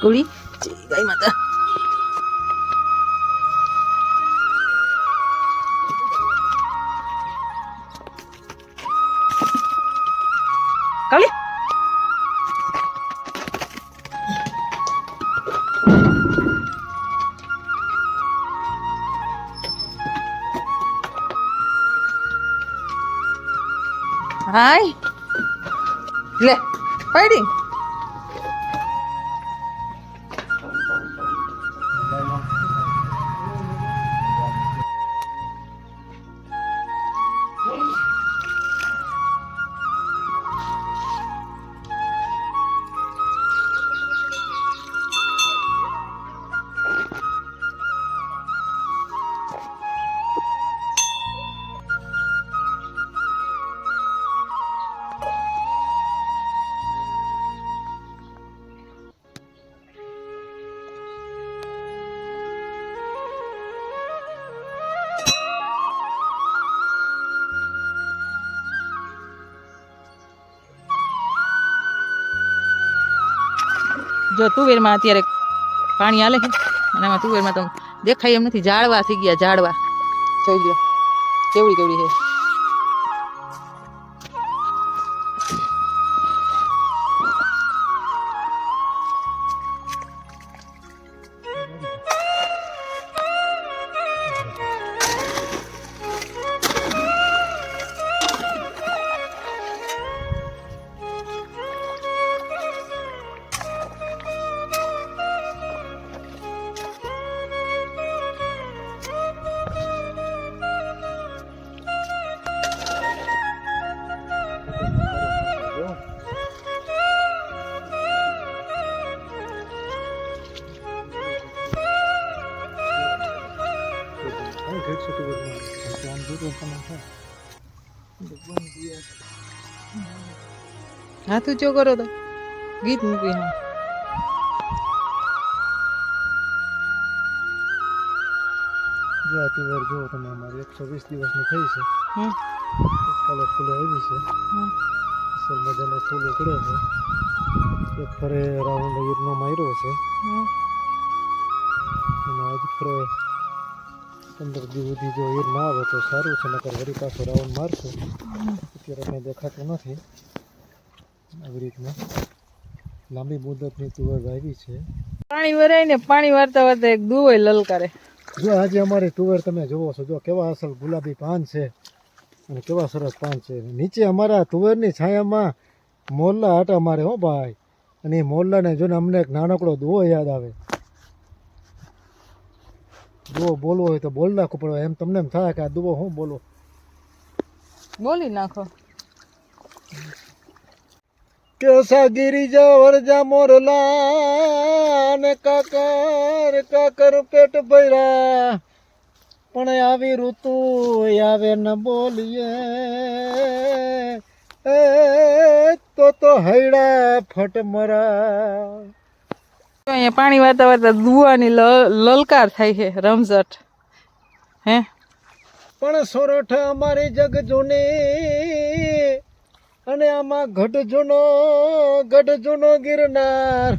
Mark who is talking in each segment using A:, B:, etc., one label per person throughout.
A: કુળી જય ગાય માતા કુળી હાય લે પડી જો તુવેરમાં અત્યારે પાણી હાલે છે અને આમાં તુવેરમાં તો દેખાય એમ નથી ઝાડવા થઈ ગયા ઝાડવા જોઈ લ્યો કેવડી કેવડી છે હાથ ઊંચો કરો તો ગીત મૂકી હા
B: જો આ તુવેર જો તમે અમારી 120 દિવસની થઈ છે કાલે ફૂલો આવી છે અસલ મજાના ફૂલ ઉકળે છે એક ફરે રાઉન્ડ ઈરનો માર્યો છે અને આજ ફરે 15 દિવસ સુધી જો ઈર ના આવે તો સારું છે નકર વળી પાછો રાઉન્ડ મારશું અત્યારે કંઈ દેખાતું નથી આવી રીતના લાંબી મુદતની તુવેર આવી છે
A: પાણી વરાય ને પાણી વારતા વારતા એક દુવય લલકારે
B: જો આજે અમારી તુવેર તમે જુઓ છો જો કેવા અસલ ગુલાબી પાન છે અને કેવા સરસ પાન છે નીચે અમારા તુવેરની છાયામાં મોરલા આટા મારે હો ભાઈ અને એ મોરલાને જોઈને અમને એક નાનકડો દુવો યાદ આવે દુવો બોલવો હોય તો બોલ નાખવું પડે એમ તમને એમ થાય કે આ દુવો હું બોલો
A: બોલી નાખો
B: કેસા ગિરિજા વરજા મોરલા ને કાકર કાકર પેટ ભર્યા પણ આવી ઋતુ આવે ન બોલીએ એ તો હૈડા ફટ મરા
A: અહીંયા પાણી વારતા વારતા દુવાની લલકાર થાય છે રમઝટ હે
B: પણ સોરઠ અમારી જગ જૂની અને આમાં ગઢ જૂનો ગિરનાર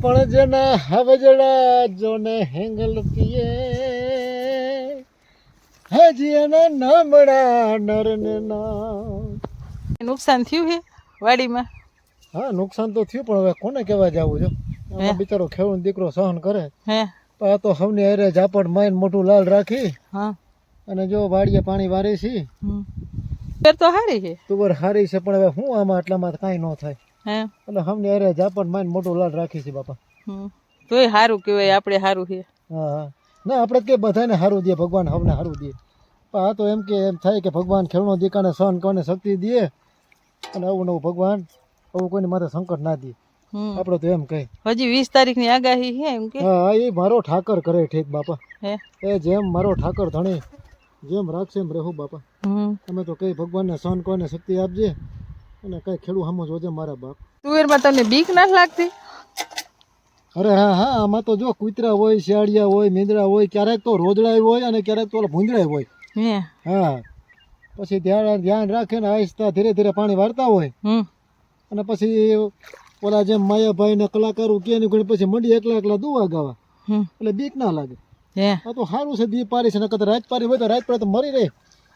B: પણ જેના હવજડા જોને હેંગલ પીએ હજી એના નામડા નરને નામ
A: નુકસાન થયું છે વાડીમાં
B: હા નુકસાન તો થયું પણ હવે કોને કહેવા જવું જો આમાં બિચારો ખેડૂત દીકરો સહન કરે
A: હે
B: પણ આ તો સૌની હારે ઝાપડ માઈને મોટું લાલ રાખી
A: હા
B: અને જો વાડીએ પાણી વારે છે
A: તુવેર તો સારી છે
B: તુવેર હારી છે પણ હવે હું આમાં આટલામાં કાંઈ ન થાય
A: હે
B: એટલે સૌની હારે ઝાપડ માઈને મોટું લાલ રાખી છે બાપા
A: તોય સારું કહેવાય આપણે સારું છે
B: હા હા ના આપણે કે બધાને સારું દે ભગવાન હવને સારું દે પણ આ તો એમ કે એમ થાય કે ભગવાન ખેડૂત દીકાને સહન કરને શક્તિ દે અને આવું નવું ભગવાન આવું કોઈને માથે સંકટ ના દે આપણે તો એમ કહી
A: હજી 20 તારીખની આગાહી છે એમ કે
B: હા એ મારો ઠાકર કરે ઠીક બાપા
A: હે
B: એ જેમ મારો ઠાકર ધણી જેમ રાખશે એમ રહેવું બાપા તમે તો કઈ ભગવાનને સહન કરને શક્તિ આપજે અને કઈ ખેડૂત સામું જોજે મારા બાપ
A: તુવેરમાં તમને બીક ના લાગતી
B: અરે હા હા આમાં તો જો કૂતરા હોય શિયાળિયા હોય મીંદડા હોય ક્યારેક તો રોજડાય હોય અને ક્યારેક તો ભૂંજડાય હોય
A: હે
B: હા પછી ધ્યાન રાખીને આહિસ્તા ધીરે ધીરે પાણી વાળતા હોય અને પછી ઓલા જેમ માયાભાઈ ને કલાકારો કે ને પછી મંડી એકલા એકલા દુવા ગાવા
A: હમ
B: એટલે બીક ના લાગે.
A: હે
B: આ તો સારું છે દી પારી છે નકર તો રાત પારી હોય તો રાત પારી તો મરી રહે.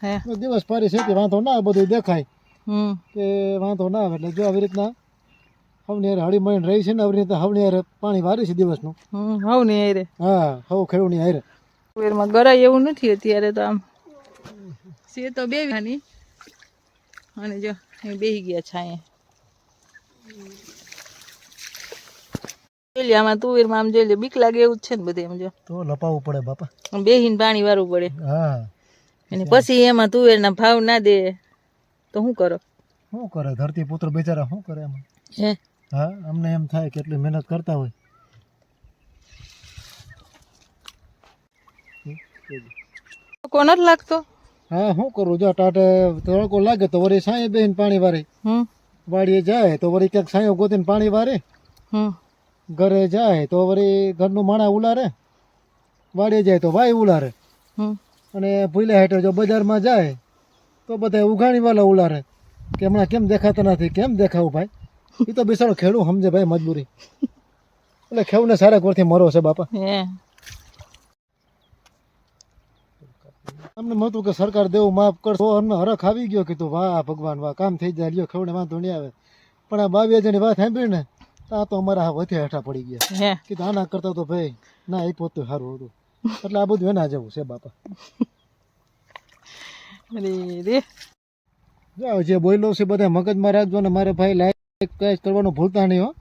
A: હે
B: દિવસ પારી છે કે વાંધો ના આવે, બધું દેખાય
A: હમ
B: કે વાંધો ના આવે. એટલે જો આવી રીતના હવની હારે હળી મળીને રહી છે ને, આવી રીતના હવની હારે પાણી વારી છે દિવસનું.
A: હવ ને રે
B: હા, હવ ખેડૂની હારે.
A: તુવેરમાં ગરાય એવું નથી અત્યારે તો. આમ છે તો બે વીઘાની અને જો અહીં બેસી ગયા છે અહીંયા. જોઈ લે આમાં તુવેરમાં આમ જોઈ લે બીક લાગે એવું જ છે ને બધે. એમ જો
B: તો લપાવવું પડે બાપા.
A: બેહીને પાણી વારવું પડે.
B: હા,
A: અને પછી એમાં તુવેરના ભાવ ના દે તો શું કરો?
B: શું કરે ધરતી પુત્ર બિચારા, શું કરે એમાં?
A: હે
B: હા, અમને એમ થાય કે એટલી મહેનત કરતા હોય.
A: તડકો નથી લાગતો?
B: હા, શું કરું જો ટાટે તડકો લાગે તો વળી સાંયે બેહીને પાણી વારે. વાડીએ જાય તો વળી ક્યાંક સાંયો ગોતીને પાણી વારે. ઘરે જાય તો વળી ઘરનું માણા ઉલારે. વાડીએ જાય તો ભાઈ ઉલારે. અને ભૂલ્યા હેઠળ જો બજારમાં જાય તો બધા ઉઘાણી વાળા ઉલારે કે હમણાં કેમ દેખાતા નથી, કેમ દેખાવું ભાઈ? એ તો બિચારો ખેડૂ સમજે ભાઈ મજબૂરી. એટલે ખેડૂને સારા કોરથી મરો છે બાપા. અમને મતું કે સરકાર દેવું માફ કરશો. અમને હરખ આવી ગયો, કીધું વાહ ભગવાન વાહ, કામ થઈ જાય લ્યો, ખેડૂને વાંધો નહીં આવે. પણ આ 22 જણની વાત સાંભળી ને આ તો અમારા વધે હેઠા પડી ગયા. કીધું આના કરતા તો ભાઈ ના એ પોતું સારું હતું. એટલે આ બધું એના જેવું છે બાપા. જે બોલ્યો છે બધા મગજમાં રાખજો ને મારે ભાઈ લાઈક કરવાનું ભૂલતા નહીં હો.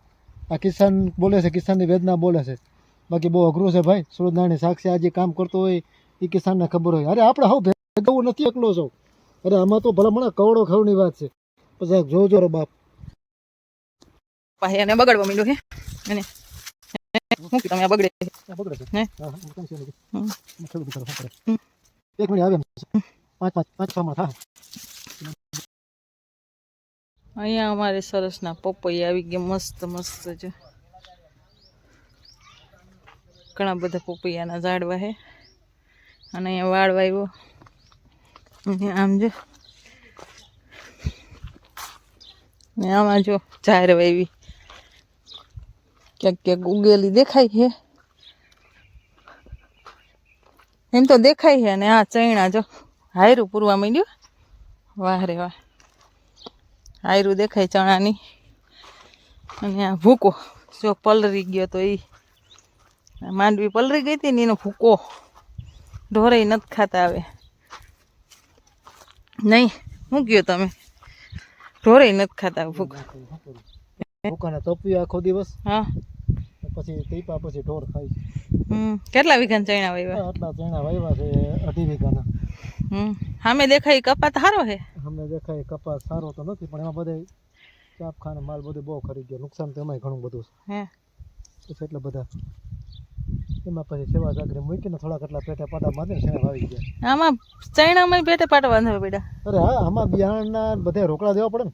B: આ કિસાન બોલે છે, કિસાનની વેદના બોલે છે. બાકી બહુ અઘરું છે ભાઈ. સુરતનાની સાક્ષી આજે કામ કરતો હોય એ કિસાનને ખબર હોય. અરે આપણે હાવ ભેગું નથી, એકલો છો. અરે આમાં તો ભલા મને કવડો ખવની વાત છે. પછી જોજો રો બાપ.
A: એને બગડવા માંડ્યો હે. એને શું કીધું તમે બગડે છે?
B: બગડે છે. હા, એક મિનિટ આવે એમ 5 માં થાય.
A: અહીંયા અમારે સરસના પપૈયા આવી ગયા મસ્ત મસ્ત છે. ઘણા બધા પપૈયાના ઝાડવા છે અને અહીંયા વાળવા આવ્યો. આમ જો ને આમાં જો ઝાડ વાવી ક્યાંક ક્યાંક ઉગેલી દેખાય છે. એમ તો દેખાય છે. અને આ ચૈણા જો હાયરું પૂરવા માંડ્યું. વાહ રે વાહ, હાયરું દેખાય ચણાની. અને આ ભૂકો જો પલરી ગયો તો એ માંડવી પલરી ગઈ હતી ને એનો ભૂકો ઢોરે નથી ખાતા. આવે નહીં શું કયો તમે? ઢોરે નથી ખાતા ભૂકો.
B: ભૂકાને તપી આખો દિવસ.
A: હા,
B: પછી ટીપા પછી ઢોર ખાય.
A: કેટલા વીઘા ચણા વાવ્યા?
B: આટલા ચણા વાવ્યા છે 2.5 વીઘાના.
A: સામે દેખાય કપાસ સારો છે.
B: સામે દેખાય કપાસ સારો તો નથી, પણ એમાં બધા ચાપખાને માલ બધું બહુ ખરી ગયો. નુકસાન તો એમાંય ઘણું બધું છે. પછી એટલે બધા એમાં પછી સેવા જાગરી મૂકીને થોડા કેટલા પેટે પાટા બાંધીને શેણા વાવી ગયા.
A: આમાં ચણામાં પેટે પાટા બાંધવા પડ્યા. અરે
B: હા, આમાં બિયારણના બધા રોકડા દેવા પડે ને.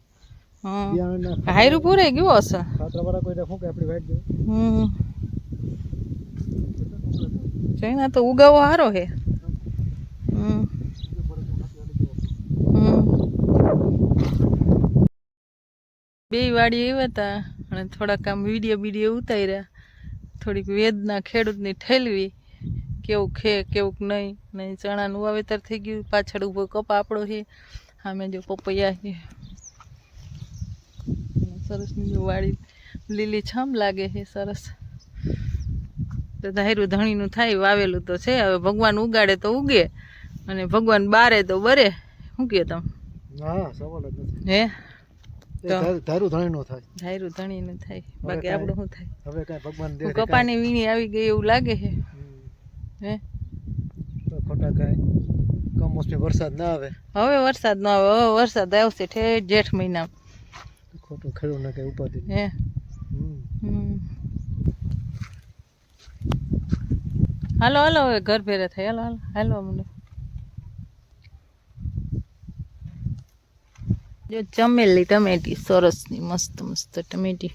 B: બિયારણના
A: હાયરું પૂરે ગયો હશે.
B: ખાતરવાળા કોઈ શું કે આપણી વાઈટ જેવું.
A: ચણા તો ઉગાવો સારો છે. બે વાડી આવ્યા હતા અને થોડાક આમ વિડીયો ઉતાર્યા. થોડીક વેદના ખેડૂતની ઠેલવી, કેવું ખે કેવું નહીં. નહીં ચણાનું વાવેતર થઈ ગયું. પાછળ ઊભો કપા આપણો છે. સામે જો પપૈયા છે. સરસની જો વાડી લીલી છમ લાગે છે. સરસ તો ધાયરું ધણીનું થાય. વાવેલું તો છે. હવે ભગવાન ઉગાડે તો ઉગે અને ભગવાન બારે તો બરે. શું કહો તમે?
B: હા, સવાલ જ નથી.
A: હે
B: ધાયરું ધણી નો થાય.
A: ધાયરું ધણી નું થાય. બાકી આપણું શું થાય?
B: હવે કઈ ભગવાન દે
A: કપાની વીણી આવી ગઈ એવું લાગે છે. હે
B: તો ખોટા કઈ કમોસમી વરસાદ ના આવે.
A: હવે વરસાદ ન આવે. હવે વરસાદ આવશે ઠેઠ જેઠ મહિના.
B: ખોટું ખેડૂતને કઈ ઉપાધિ.
A: હે હાલો હાલો હવે ઘર ભેરે થાય. હાલો હાલો હાલો મને જો ચમેલી ટમેટી સરસની મસ્ત મસ્ત ટમેટી.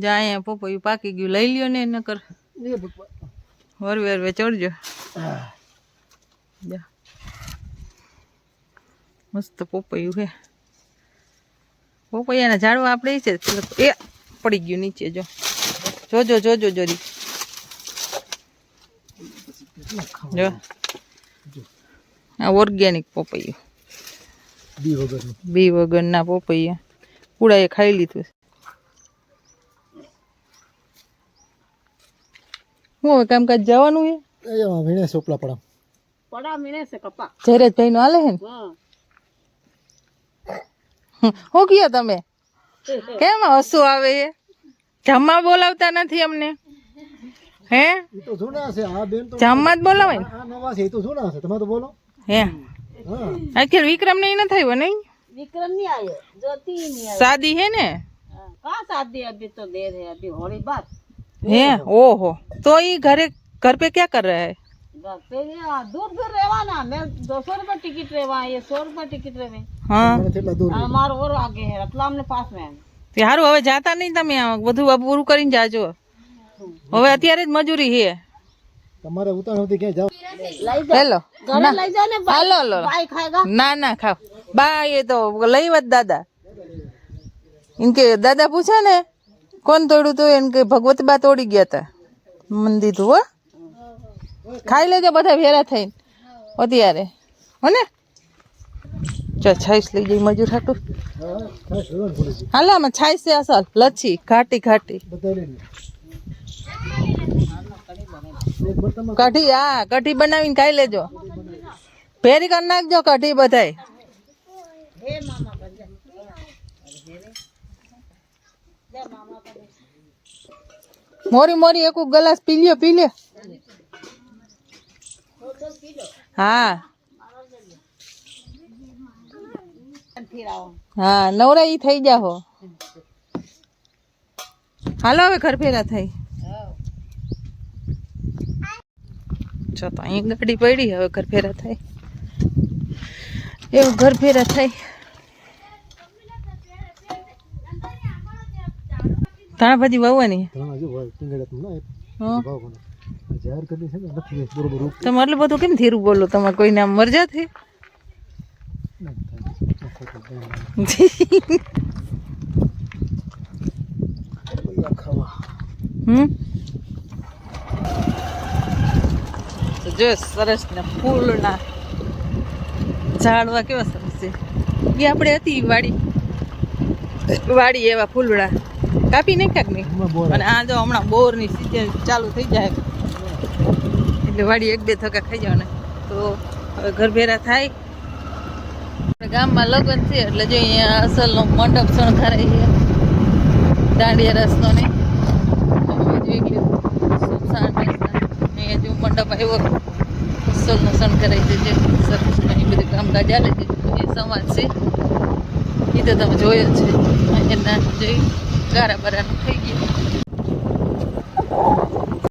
A: જા અહીંયા પપૈયું પાકી ગયું લઈ લ્યો ને. નકર હરવે હરવે ચડજો. જા મસ્ત પપૈયું છે. પોપૈયાના ઝાડવા આપણે ઈ છે એ પડી ગયું નીચે જો જોજો જોજો જોરી જો આ ઓર્ગેનિક પોપૈયું બી વગરના પોપૈયા કુડાએ ખાઈ લીધું હું હવે કામકાજ જવાનું છે
B: વીણે સોપલા પડા
A: જયરાજભાઈ નો હાલે હે ને હું કયો તમે કેમ હસવું આવે છે જમવા બોલાવતા નથી અમને હે
B: ઈ તો જૂના છે આ બેન તો
A: જમવા જ બોલાવે ને
B: આ નવા છે ઈ તો જૂના છે તમે તો બોલો
A: હે
B: હા
A: અત્યારે વિક્રમ ને ઈ ન થયો નહીં
C: विक्रम नहीं आए ज्योति नहीं आए
A: शादी है ने
C: कहाँ शादी अभी तो देर है अभी होली बात
A: है ओहो तो ये घर पे क्या कर रहा है
C: घर पे यहाँ दूर दूर रहवाना मैं 200 रुपये टिकट रहवा ये 100 रुपये टिकट रहे
A: हाँ
B: કેટલા દૂર
C: हमारा और आगे है रतलाम ने पास में है
A: સારું હવે જાતા નહીં તમે બધું પૂરું કરીને જાજો હવે અત્યારે જ મજૂરી છે
B: તમારે ઉતાણ સુધી ક્યાં જાવ
A: હેલો
C: घर ले जाने
A: હાલો હાલો
C: भाई खाएगा
A: ના ના ખાવ બા એ તો લઈ વત દાદા ઇનકે દાદા પૂછે ને કોણ તોડ્યું તો એને કે ભગવતી બા તોડી ગયા હતા મને દીધું હો ખાઈ લેજો બધા ભેરા થઈને અત્યારે હો ને ચો છાઈસ લઈ જઈ મજૂર હાટું
B: હા ખાસ રોન બોલે છે
A: હાલો આમાં છાઈસ છે અસલ લચ્છી ઘાટી ઘાટી
B: બધા લઈને એક બર્તનમાં
A: કઢી હા કઢી બનાવીને ખાઈ લેજો ફેરી કરી નાખજો કઢી બધાય મોરી મોરી એક ગ્લાસ પી લ્યો હા હા નવરા ઈ થઈ જાહો હાલો હવે ઘર ફેરા થઈ ચો તો અહીં ગાડી પડી હવે ઘર ફેરા થાય એવું ઘર ફેરા થાય ધાણા ભાજી વાવવાની
B: ઘણા જો ભાઈ ટીંગડા તમને
A: હા
B: ભાવ કોને જાહેર કરી છે ને નથી બરોબર રૂપ
A: તમે એટલું બધું કેમ ધીરું બોલો તમે કોઈ નામ મરજા થી
B: ખાવા
A: જો સરસ ને ફૂલના ઝાડવા કેવા સરસ છે એ આપણે હતી વાડી એવા ફૂલડા કાપી નાખ્યા કે નહીં અને આ જો હમણાં બોરની સિઝન ચાલુ થઈ જાય એટલે વાડી એક બે થકા ખાઈ જવાના તો હવે ઘર ભેરા થાય ગામમાં લગ્ન છે એટલે જો અહીંયા અસલનો મંડપ શણગારાય છે દાંડિયા રસનો ને જોઈ ગયું સુમસાન અહીંયા જો મંડપ આવ્યો અસલનો શણગારાય છે જે સરસ એ બધું કામકાજ ચાલે છે એ સમાજ છે એ તો તમે જોયો છે અહીંયા જોઈ ગારા બારાનું થઈ ગયું